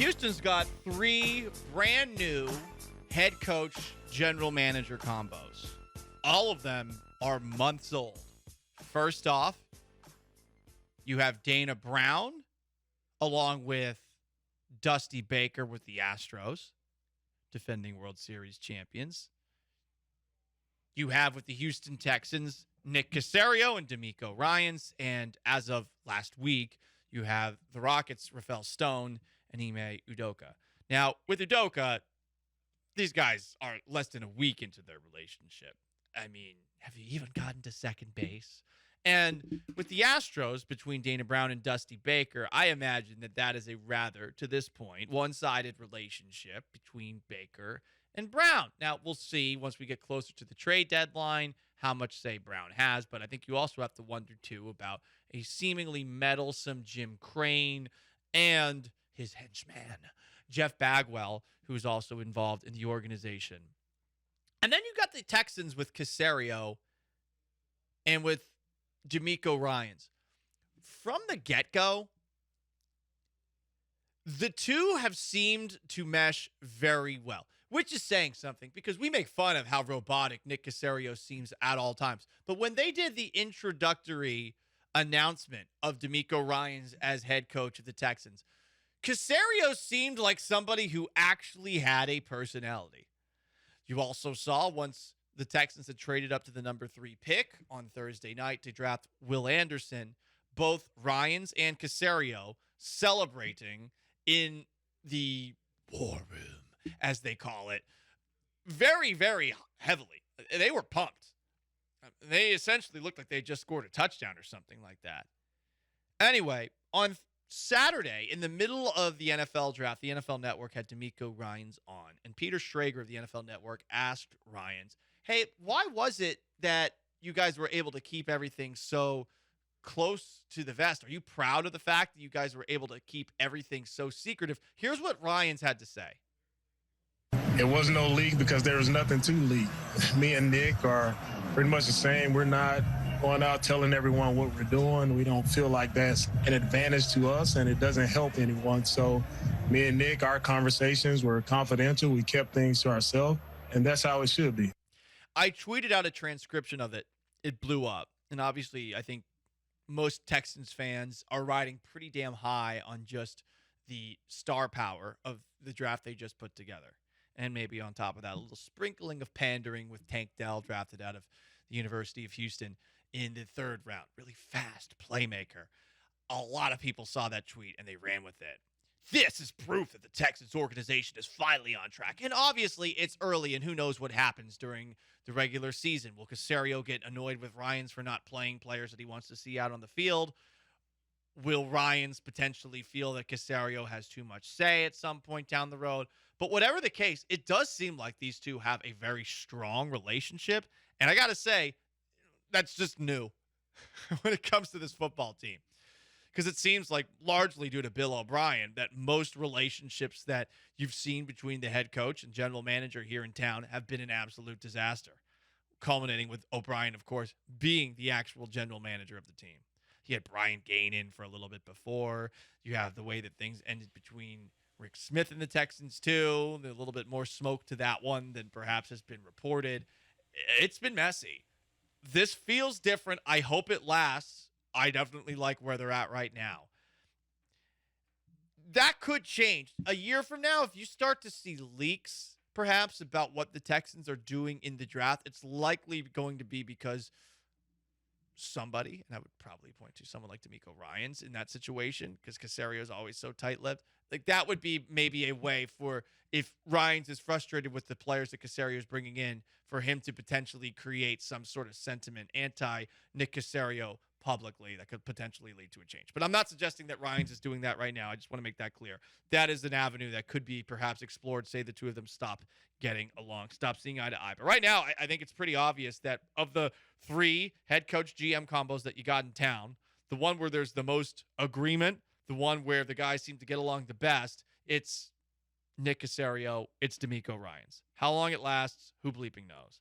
Houston's got 3 brand new head coach, general manager combos. All of them are months old. First off, you have Dana Brown along with Dusty Baker with the Astros, defending World Series champions. You have with the Houston Texans, Nick Caserio and DeMeco Ryans. And as of last week, you have the Rockets, Rafael Stone and Ime Udoka. Now, with Udoka, these guys are less than a week into their relationship. I mean, have you even gotten to second base? And with the Astros, between Dana Brown and Dusty Baker, I imagine that is a rather, to this point, one-sided relationship between Baker and Brown. Now, we'll see once we get closer to the trade deadline how much say Brown has, but I think you also have to wonder, too, about a seemingly meddlesome Jim Crane and his henchman, Jeff Bagwell, who is also involved in the organization. And then you got the Texans with Caserio and with DeMeco Ryans. From the get-go, the two have seemed to mesh very well, which is saying something because we make fun of how robotic Nick Caserio seems at all times. But when they did the introductory announcement of DeMeco Ryans as head coach of the Texans, Caserio seemed like somebody who actually had a personality. You also saw once the Texans had traded up to the number 3 pick on Thursday night to draft Will Anderson, both Ryans and Caserio celebrating in the war room, as they call it, very, very heavily. They were pumped. They essentially looked like they just scored a touchdown or something like that. Anyway, on Saturday, in the middle of the NFL draft, the NFL Network had DeMeco Ryans on, and Peter Schrager of the NFL Network asked Ryans, hey, why was it that you guys were able to keep everything so close to the vest? Are you proud of the fact that you guys were able to keep everything so secretive? Here's what Ryans had to say. It was no leak because there was nothing to leak. Me and Nick are pretty much the same. We're not going out telling everyone what we're doing. We don't feel like that's an advantage to us, and it doesn't help anyone. So me and Nick, our conversations were confidential. We kept things to ourselves, and that's how it should be. I tweeted out a transcription of it. It blew up. And obviously, I think most Texans fans are riding pretty damn high on just the star power of the draft they just put together. And maybe on top of that, a little sprinkling of pandering with Tank Dell, drafted out of the University of Houston in the 3rd round. Really fast playmaker. A lot of people saw that tweet and they ran with it. This is proof that the Texans organization is finally on track. And obviously, it's early, and who knows what happens during the regular season. Will Caserio get annoyed with Ryans for not playing players that he wants to see out on the field? Will Ryans potentially feel that Caserio has too much say at some point down the road? But whatever the case, it does seem like these two have a very strong relationship. And I got to say, that's just new when it comes to this football team. Because it seems like largely due to Bill O'Brien that most relationships that you've seen between the head coach and general manager here in town have been an absolute disaster, culminating with O'Brien, of course, being the actual general manager of the team. He had Brian Gain in for a little bit before. You have the way that things ended between Rick Smith and the Texans, too. There's a little bit more smoke to that one than perhaps has been reported. It's been messy. This feels different. I hope it lasts. I definitely like where they're at right now. That could change. A year from now, if you start to see leaks, perhaps, about what the Texans are doing in the draft, it's likely going to be because somebody, and I would probably point to someone like DeMeco Ryans in that situation, because Caserio is always so tight-lipped. Like, that would be maybe a way for, if Ryans is frustrated with the players that Caserio is bringing in, for him to potentially create some sort of sentiment anti-Nick Caserio publicly that could potentially lead to a change. But I'm not suggesting that Ryans is doing that right now. I just want to make that clear. That is an avenue that could be perhaps explored. Say the two of them stop getting along, stop seeing eye to eye. But right now, I think it's pretty obvious that of the 3 head coach GM combos that you got in town, the one where there's the most agreement, the one where the guys seem to get along the best, it's Nick Caserio, it's DeMeco Ryans. How long it lasts, who bleeping knows.